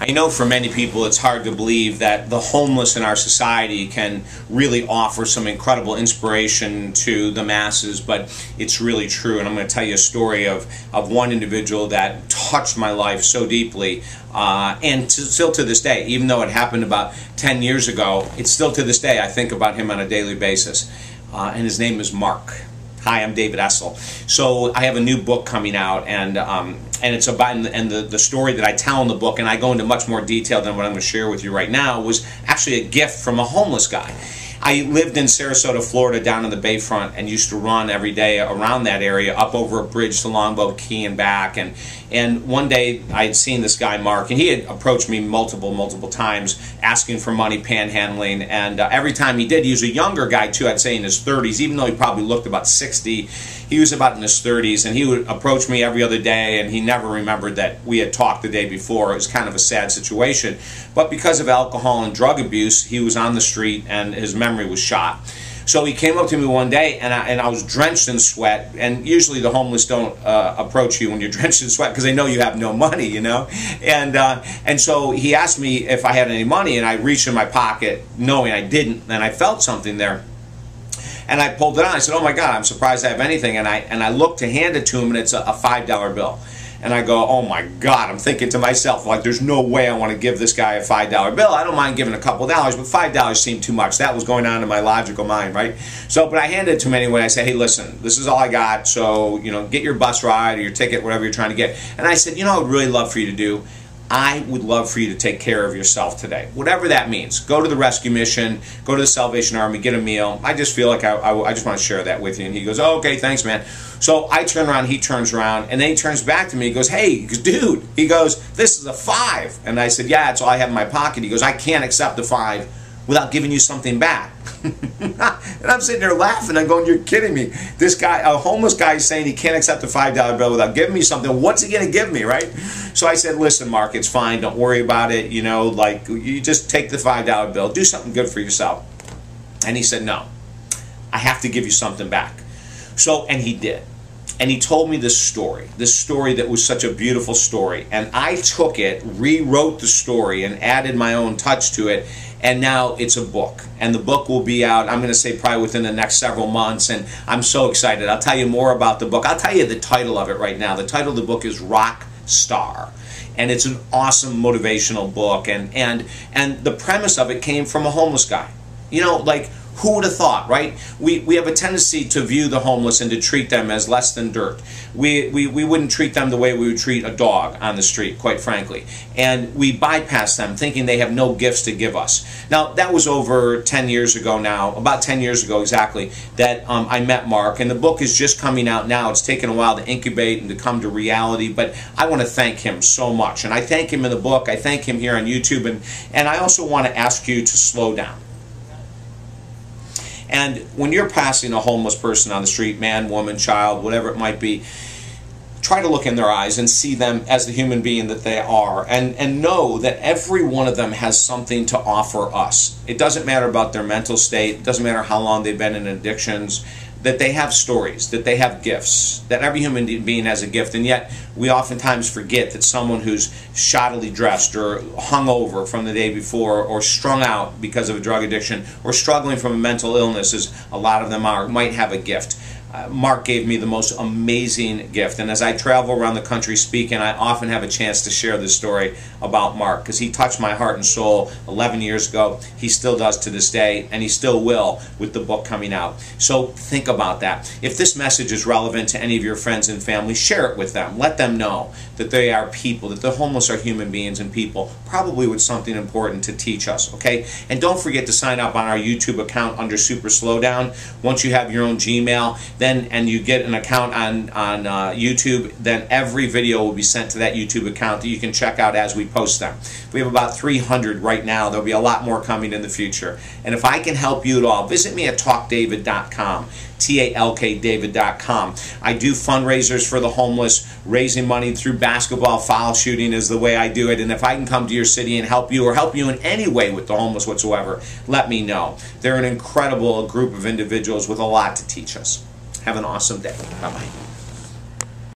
I know for many people it's hard to believe that the homeless in our society can really offer some incredible inspiration to the masses, but it's really true. And I'm going to tell you a story of one individual that touched my life so deeply, still to this day, even though it happened about 10 years ago, it's still to this day I think about him on a daily basis. And his name is Mark. Hi, I'm David Essel. So I have a new book coming out, and it's about, and the story that I tell in the book, and I go into much more detail than what I'm going to share with you right now, was actually a gift from a homeless guy. I lived in Sarasota, Florida, down in the Bayfront, and used to run every day around that area, up over a bridge to Longboat Key and back. And one day I had seen this guy, Mark, and he had approached me multiple times asking for money, panhandling. And every time he did, he was a younger guy too, I'd say in his 30s, even though he probably looked about 60. He was about in his 30s, and he would approach me every other day, and he never remembered that we had talked the day before. It was kind of a sad situation. But because of alcohol and drug abuse, he was on the street, and his memory was shot. So he came up to me one day, and I was drenched in sweat. And usually the homeless don't approach you when you're drenched in sweat because they know you have no money, you know. And so he asked me if I had any money, and I reached in my pocket knowing I didn't, and I felt something there. And I pulled it out. I said, "Oh my God, I'm surprised I have anything." And I looked to hand it to him, and it's a $5 bill. And I go, "Oh my God," I'm thinking to myself, like, there's no way I want to give this guy a $5 bill. I don't mind giving a couple dollars, but $5 seemed too much. That was going on in my logical mind, right? So, but I handed it to him anyway. I said, "Hey, listen, this is all I got. So, you know, get your bus ride or your ticket, whatever you're trying to get." And I said, "You know what I would really love for you to do? I would love for you to take care of yourself today. Whatever that means. Go to the rescue mission, go to the Salvation Army, get a meal. I just feel like I just want to share that with you." And he goes, "Oh, okay, thanks, man." So I turn around, he turns around, and then he turns back to me. He goes, "Hey, dude," he goes, "this is a $5." And I said, "Yeah, it's all I have in my pocket." He goes, "I can't accept the $5 without giving you something back." And I'm sitting there laughing. I'm going, "You're kidding me. This guy, a homeless guy, is saying he can't accept a $5 bill without giving me something. What's he going to give me, right?" So I said, "Listen, Mark, it's fine. Don't worry about it. You know, like, you just take the $5 bill. Do something good for yourself." And he said, "No, I have to give you something back." So, and he did. And he told me this story that was such a beautiful story. And I took it, rewrote the story, and added my own touch to it. And now it's a book. And the book will be out, I'm going to say, probably within the next several months. And I'm so excited. I'll tell you more about the book. I'll tell you the title of it right now. The title of the book is Rock Star. And it's an awesome motivational book. And the premise of it came from a homeless guy. You know, like, who would have thought, right? We have a tendency to view the homeless and to treat them as less than dirt. We wouldn't treat them the way we would treat a dog on the street, quite frankly. And we bypass them thinking they have no gifts to give us. Now, that was over 10 years ago now, about 10 years ago exactly, that I met Mark. And the book is just coming out now. It's taken a while to incubate and to come to reality. But I want to thank him so much. And I thank him in the book. I thank him here on YouTube. And I also want to ask you to slow down. And when you're passing a homeless person on the street, man, woman, child, whatever it might be, try to look in their eyes and see them as the human being that they are, and know that every one of them has something to offer us. It doesn't matter about their mental state. It doesn't matter how long they've been in addictions. That they have stories, that they have gifts, that every human being has a gift, and yet we oftentimes forget that someone who's shoddily dressed or hungover from the day before or strung out because of a drug addiction or struggling from a mental illness, as a lot of them are, might have a gift. Mark gave me the most amazing gift, and as I travel around the country speaking, I often have a chance to share this story about Mark, because he touched my heart and soul 11 years ago. He still does to this day, and he still will with the book coming out. So think about that. If this message is relevant to any of your friends and family, share it with them. Let them know that they are people, that the homeless are human beings and people, probably with something important to teach us, okay? And don't forget to sign up on our YouTube account under Super Slowdown. Once you have your own Gmail, and you get an account on YouTube, then every video will be sent to that YouTube account that you can check out as we post them. We have about 300 right now. There'll be a lot more coming in the future. And if I can help you at all, visit me at talkdavid.com. TALKDavid.com. I do fundraisers for the homeless, raising money through basketball foul shooting is the way I do it. And if I can come to your city and help you, or help you in any way with the homeless whatsoever, let me know. They're an incredible group of individuals with a lot to teach us. Have an awesome day. Bye-bye.